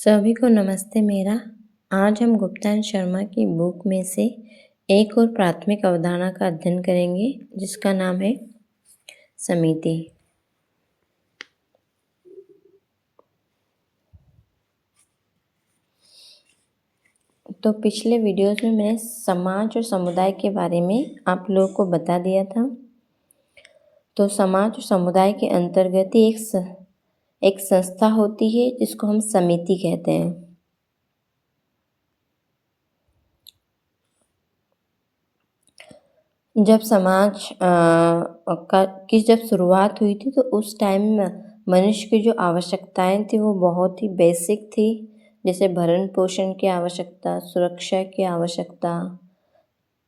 सभी को नमस्ते मेरा। आज हम गुप्ता एंड शर्मा की बुक में से एक और प्राथमिक अवधारणा का अध्ययन करेंगे जिसका नाम है समिति। तो पिछले वीडियोस में मैंने समाज और समुदाय के बारे में आप लोगों को बता दिया था। तो समाज और समुदाय के अंतर्गत ही एक संस्था होती है जिसको हम समिति कहते हैं। जब समाज की जब शुरुआत हुई थी तो उस टाइम मनुष्य की जो आवश्यकताएं थी वो बहुत ही बेसिक थी, जैसे भरण पोषण की आवश्यकता, सुरक्षा की आवश्यकता,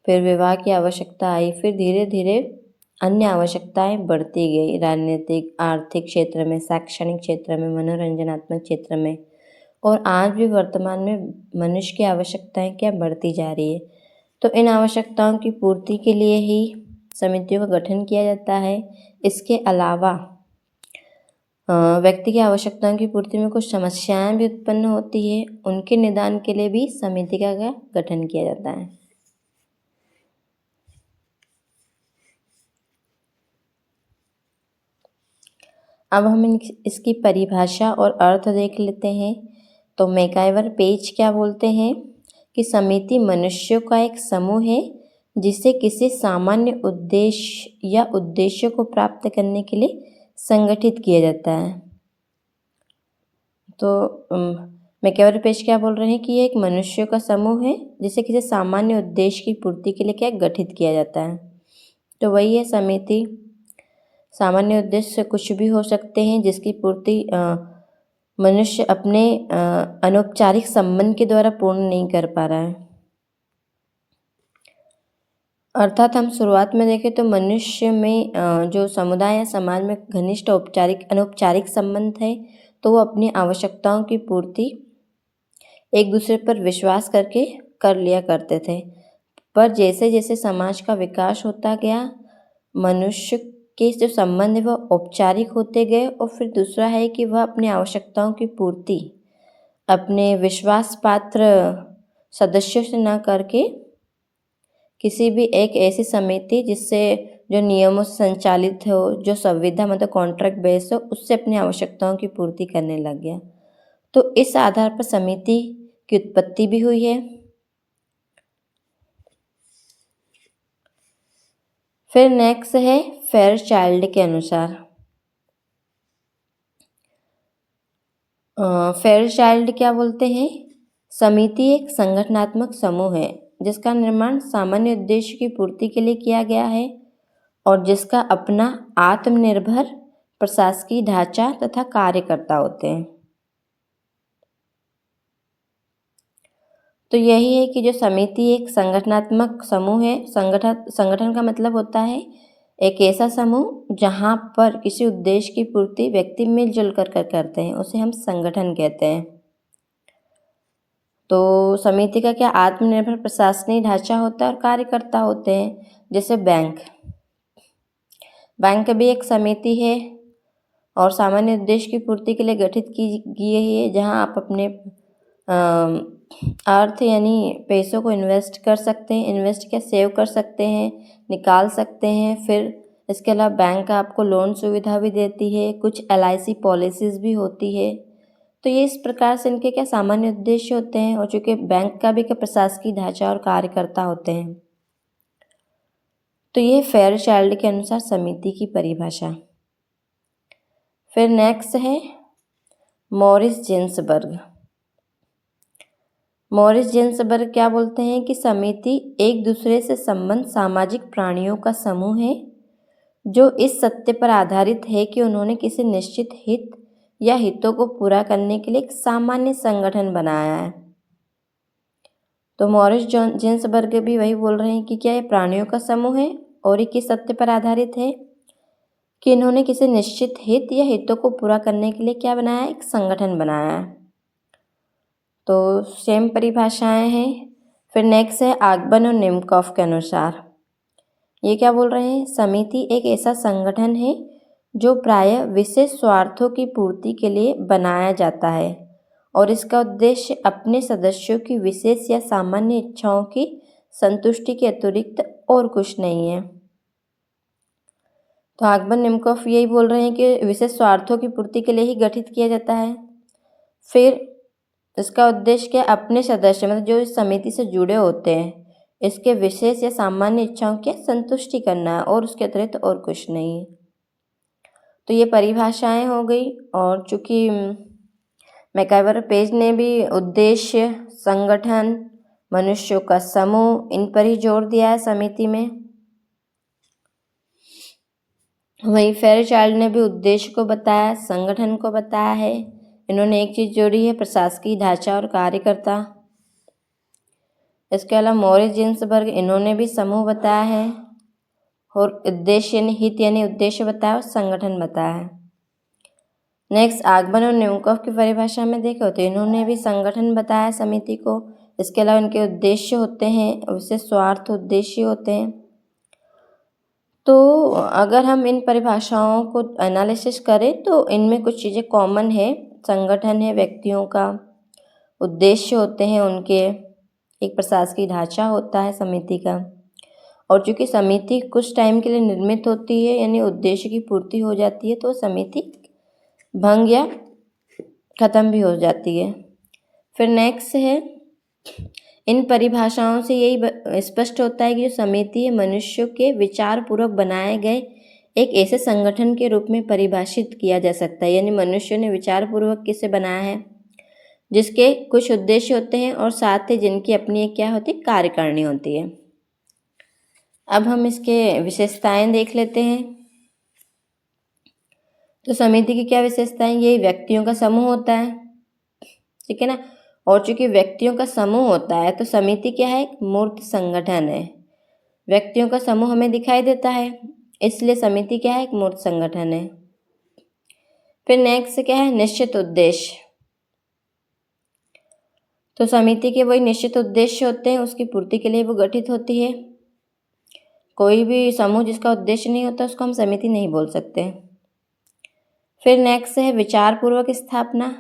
फिर विवाह की आवश्यकता आई, फिर धीरे धीरे अन्य आवश्यकताएं बढ़ती गई राजनीतिक, आर्थिक क्षेत्र में, शैक्षणिक क्षेत्र में, मनोरंजनात्मक क्षेत्र में। और आज भी वर्तमान में मनुष्य की आवश्यकताएं क्या बढ़ती जा रही है। तो इन आवश्यकताओं की पूर्ति के लिए ही समितियों का गठन किया जाता है। इसके अलावा व्यक्ति की आवश्यकताओं की पूर्ति में कुछ समस्याएं भी उत्पन्न होती है, उनके निदान के लिए भी समिति का गठन किया जाता है। अब हम इसकी परिभाषा और अर्थ देख लेते हैं। तो मैकाइवर पेज क्या बोलते हैं कि समिति मनुष्यों का एक समूह है जिसे किसी सामान्य उद्देश्य या उद्देश्य को प्राप्त करने के लिए संगठित किया जाता है। तो मैकाइवर पेज क्या बोल रहे हैं कि ये एक मनुष्यों का समूह है जिसे किसी सामान्य उद्देश्य की पूर्ति के लिए क्या गठित किया जाता है। तो वही है समिति। सामान्य उद्देश्य कुछ भी हो सकते हैं जिसकी पूर्ति मनुष्य अपने अनौपचारिक संबंध के द्वारा पूर्ण नहीं कर पा रहा है। अर्थात हम शुरुआत में देखें तो मनुष्य में जो समुदाय या समाज में घनिष्ठ अनौपचारिक संबंध है, तो वो अपनी आवश्यकताओं की पूर्ति एक दूसरे पर विश्वास करके कर लिया करते थे। पर जैसे जैसे समाज का विकास होता गया, मनुष्य के जो संबंध है वह औपचारिक होते गए। और फिर दूसरा है कि वह अपनी आवश्यकताओं की पूर्ति अपने विश्वास पात्र सदस्यों से न करके किसी भी एक ऐसी समिति जिससे जो नियमों से संचालित हो, जो संविदा मतलब कॉन्ट्रैक्ट बेस हो, उससे अपनी आवश्यकताओं की पूर्ति करने लग गया। तो इस आधार पर समिति की उत्पत्ति भी हुई है। फिर नेक्स्ट है फेयरचाइल्ड के अनुसार। फेयरचाइल्ड क्या बोलते हैं? समिति एक संगठनात्मक समूह है जिसका निर्माण सामान्य उद्देश्य की पूर्ति के लिए किया गया है और जिसका अपना आत्मनिर्भर प्रशासकीय ढांचा तथा कार्यकर्ता होते हैं। तो यही है कि जो समिति एक संगठनात्मक समूह है। संगठन का मतलब होता है एक ऐसा समूह जहाँ पर किसी उद्देश्य की पूर्ति व्यक्ति मिलजुल कर करते हैं, उसे हम संगठन कहते हैं। तो समिति का क्या आत्मनिर्भर प्रशासनिक ढांचा होता है और कार्यकर्ता होते हैं। जैसे बैंक भी एक समिति है और सामान्य उद्देश्य की पूर्ति के लिए गठित की गई है, जहाँ आप अपने अर्थ यानी पैसों को इन्वेस्ट कर सकते हैं। इन्वेस्ट क्या सेव कर सकते हैं, निकाल सकते हैं। फिर इसके अलावा बैंक आपको लोन सुविधा भी देती है, कुछ LIC पॉलिसीज़ भी होती है। तो ये इस प्रकार से इनके क्या सामान्य उद्देश्य होते हैं। और चूँकि बैंक का भी क्या प्रशासकीय ढांचा और कार्यकर्ता होते हैं। तो ये फेयरचाइल्ड के अनुसार समिति की परिभाषा। फिर नेक्स्ट है मॉरिस जिन्सबर्ग। मॉरिस जिन्सबर्ग क्या बोलते हैं कि समिति एक दूसरे से संबंध सामाजिक प्राणियों का समूह है जो इस सत्य पर आधारित है कि उन्होंने किसी निश्चित हित या हितों को पूरा करने के लिए एक सामान्य संगठन बनाया है। तो मॉरिस जिन्सबर्ग भी वही बोल रहे हैं कि क्या ये प्राणियों का समूह है और ये किस सत्य पर आधारित है कि इन्होंने किसी निश्चित हित या हितों को पूरा करने के लिए क्या बनाया है, एक संगठन बनाया है। तो सेम परिभाषाएं हैं। फिर नेक्स्ट है आगबन और निमकॉफ के अनुसार। ये क्या बोल रहे हैं? समिति एक ऐसा संगठन है जो प्रायः विशेष स्वार्थों की पूर्ति के लिए बनाया जाता है और इसका उद्देश्य अपने सदस्यों की विशेष या सामान्य इच्छाओं की संतुष्टि के अतिरिक्त और कुछ नहीं है। तो आगमन निमकोफ यही बोल रहे हैं कि विशेष स्वार्थों की पूर्ति के लिए ही गठित किया जाता है। फिर इसका उद्देश्य क्या, अपने सदस्य मतलब जो इस समिति से जुड़े होते हैं इसके विशेष या सामान्य इच्छाओं की संतुष्टि करना है और उसके अतिरिक्त और कुछ नहीं है। तो ये परिभाषाएं हो गई। और चूंकि मैकाइवर पेज ने भी उद्देश्य, संगठन, मनुष्यों का समूह इन पर ही जोर दिया है समिति में। वहीं फेयरचाइल्ड ने भी उद्देश्य को बताया, संगठन को बताया है। इन्होंने एक चीज़ जोड़ी है, प्रशासकीय ढांचा और कार्यकर्ता। इसके अलावा मॉरिस जिन्सबर्ग इन्होंने भी समूह बताया है और उद्देश्य यानी हित यानी उद्देश्य बताया और संगठन बताया है। नेक्स्ट आगमन और निमकोफ की परिभाषा में देखो तो इन्होंने भी संगठन बताया समिति को। इसके अलावा इनके उद्देश्य होते हैं, विशेष स्वार्थ उद्देश्य होते हैं। तो अगर हम इन परिभाषाओं को एनालिसिस करें तो इनमें कुछ चीज़ें कॉमन है। संगठन है व्यक्तियों का, उद्देश्य होते हैं उनके, एक प्रशासकीय ढांचा होता है समिति का। और चूँकि समिति कुछ टाइम के लिए निर्मित होती है यानी उद्देश्य की पूर्ति हो जाती है तो समिति भंग या खत्म भी हो जाती है। फिर नेक्स्ट है, इन परिभाषाओं से यही स्पष्ट होता है कि जो समिति है मनुष्यों के विचार पूर्वक बनाए गए एक ऐसे संगठन के रूप में परिभाषित किया जा सकता है। यानी मनुष्यों ने विचार पूर्वक किसे बनाया है जिसके कुछ उद्देश्य होते हैं और साथ ही जिनकी अपनी एक क्या होती है, कार्यकारिणी होती है। अब हम इसके विशेषताएं देख लेते हैं। तो समिति की क्या विशेषताएं, ये व्यक्तियों का समूह होता है, ठीक है ना। और चूंकि व्यक्तियों का समूह होता है तो समिति क्या है, एक मूर्त संगठन है। व्यक्तियों का समूह हमें दिखाई देता है इसलिए समिति क्या है, एक मूर्त संगठन है। फिर नेक्स्ट क्या है, निश्चित उद्देश्य। तो समिति के वही निश्चित उद्देश्य होते हैं, उसकी पूर्ति के लिए वो गठित होती है। कोई भी समूह जिसका उद्देश्य नहीं होता उसको हम समिति नहीं बोल सकते। फिर नेक्स्ट है विचार पूर्वक स्थापना।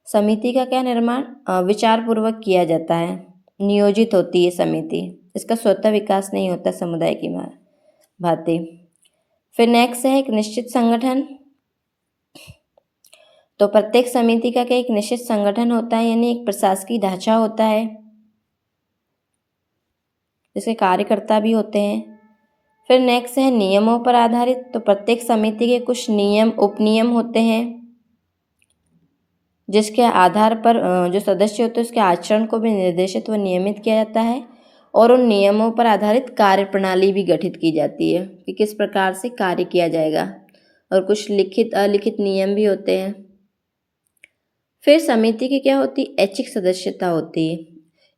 समिति का क्या निर्माण विचार पूर्वक किया जाता है, नियोजित होती है समिति, इसका स्वतः विकास नहीं होता समुदाय की भांति। फिर नेक्स्ट है एक निश्चित संगठन। तो प्रत्येक समिति का क्या एक निश्चित संगठन होता है यानी एक प्रशासकीय ढांचा होता है, जिसके कार्यकर्ता भी होते हैं। फिर नेक्स्ट है नियमों पर आधारित। तो प्रत्येक समिति के कुछ नियम उपनियम होते हैं जिसके आधार पर जो सदस्य होते हैं उसके आचरण को भी निर्देशित व नियमित किया जाता है और उन नियमों पर आधारित कार्य प्रणाली भी गठित की जाती है कि किस प्रकार से कार्य किया जाएगा और कुछ लिखित अलिखित नियम भी होते हैं। फिर समिति की क्या होती है, ऐच्छिक सदस्यता होती है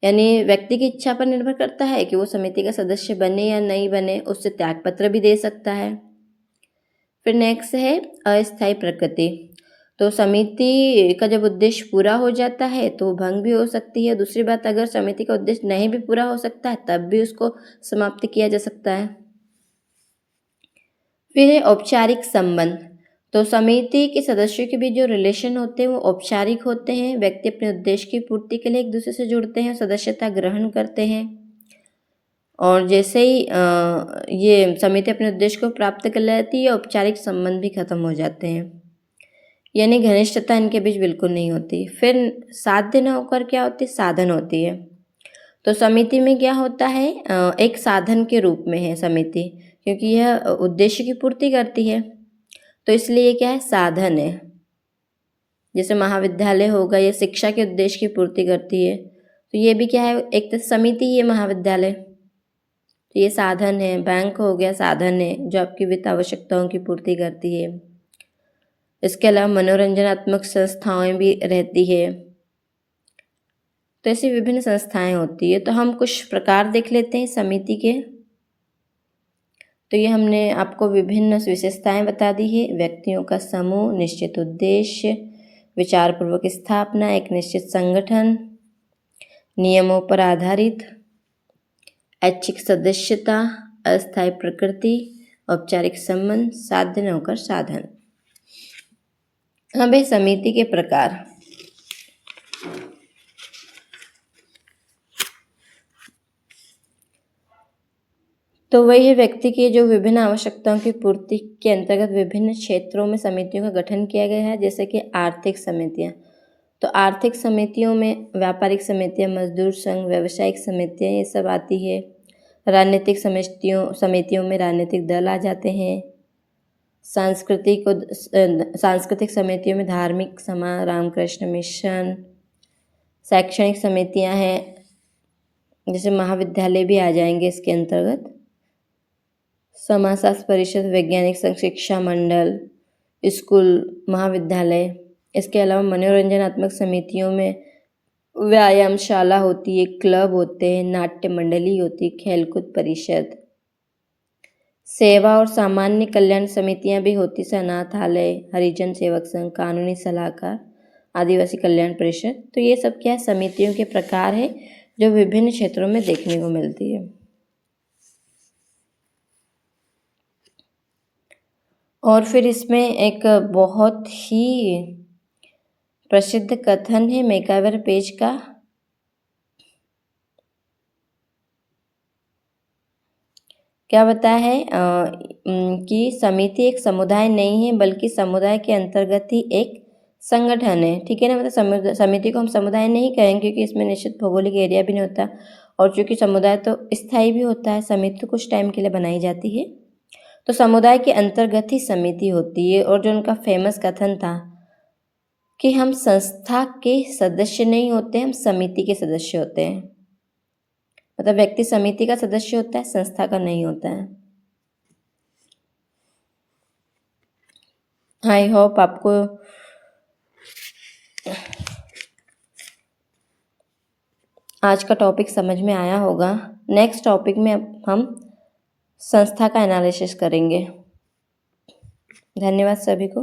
यानी व्यक्ति की इच्छा पर निर्भर करता है कि वो समिति का सदस्य बने या नहीं बने, उससे त्यागपत्र भी दे सकता है। फिर नेक्स्ट है अस्थायी प्रकृति। तो समिति का जब उद्देश्य पूरा हो जाता है तो भंग भी हो सकती है। दूसरी बात, अगर समिति का उद्देश्य नहीं भी पूरा हो सकता है तब भी उसको समाप्त किया जा सकता है। फिर है औपचारिक संबंध। तो समिति के सदस्यों के बीच जो रिलेशन होते हैं वो औपचारिक होते हैं। व्यक्ति अपने उद्देश्य की पूर्ति के लिए एक दूसरे से जुड़ते हैं, सदस्यता ग्रहण करते हैं और जैसे ही ये समिति अपने उद्देश्य को प्राप्त कर लेती है औपचारिक संबंध भी खत्म हो जाते हैं यानी घनिष्ठता इनके बीच बिल्कुल नहीं होती। फिर साध्य न होकर क्या होती है, साधन होती है। तो समिति में क्या होता है, एक साधन के रूप में है समिति, क्योंकि यह उद्देश्य की पूर्ति करती है तो इसलिए ये क्या है, साधन है। जैसे महाविद्यालय होगा, ये शिक्षा के उद्देश्य की पूर्ति करती है तो ये भी क्या है, एक तो समिति ही है महाविद्यालय, तो ये साधन है। बैंक हो गया साधन है जो आपकी वित्त आवश्यकताओं की पूर्ति करती है। इसके अलावा मनोरंजनात्मक संस्थाएं भी रहती है, तो ऐसी विभिन्न संस्थाएं होती है। तो हम कुछ प्रकार देख लेते हैं समिति के। तो ये हमने आपको विभिन्न विशेषताएं बता दी है, व्यक्तियों का समूह, निश्चित उद्देश्य, विचारपूर्वक स्थापना, एक निश्चित संगठन, नियमों पर आधारित, ऐच्छिक सदस्यता, अस्थायी प्रकृति, औपचारिक संबंध, साध्य न होकर साधन। अब है समिति के प्रकार। तो वही है, व्यक्ति की जो विभिन्न आवश्यकताओं की पूर्ति के अंतर्गत विभिन्न क्षेत्रों में समितियों का गठन किया गया है, जैसे कि आर्थिक समितियाँ। तो आर्थिक समितियों में व्यापारिक समितियाँ, मजदूर संघ, व्यावसायिक समितियाँ, ये सब आती है। राजनीतिक समितियों में राजनीतिक दल आ जाते हैं। सांस्कृतिक समितियों में धार्मिक समाज, रामकृष्ण मिशन। शैक्षणिक समितियाँ हैं, जैसे महाविद्यालय भी आ जाएंगे इसके अंतर्गत। समाजशास्त्र परिषद, वैज्ञानिक संघ, शिक्षा मंडल, स्कूल, महाविद्यालय। इसके अलावा मनोरंजनात्मक समितियों में व्यायामशाला होती है, क्लब होते हैं, नाट्य मंडली होती है, खेलकूद परिषद। सेवा और सामान्य कल्याण समितियां भी होती है, अनाथालय, हरिजन सेवक संघ, कानूनी सलाहकार, आदिवासी कल्याण परिषद। तो ये सब क्या है, समितियों के प्रकार है जो विभिन्न क्षेत्रों में देखने को मिलती है। और फिर इसमें एक बहुत ही प्रसिद्ध कथन है मैकाइवर पेज का, क्या बताया है कि समिति एक समुदाय नहीं है, बल्कि समुदाय के अंतर्गत ही एक संगठन है। ठीक है ना, मतलब समिति को हम समुदाय नहीं कहेंगे, क्योंकि इसमें निश्चित भौगोलिक एरिया भी नहीं होता, और चूँकि समुदाय तो स्थायी भी होता है, समिति तो कुछ टाइम के लिए बनाई जाती है। तो समुदाय के अंतर्गत ही समिति होती है। और जो उनका फेमस कथन था कि हम संस्था के सदस्य नहीं होते, हम समिति के सदस्य होते हैं। मतलब व्यक्ति समिति का सदस्य होता है, संस्था का नहीं होता है। आई होप आपको आज का टॉपिक समझ में आया होगा। नेक्स्ट टॉपिक में अब हम संस्था का एनालिसिस करेंगे। धन्यवाद सभी को।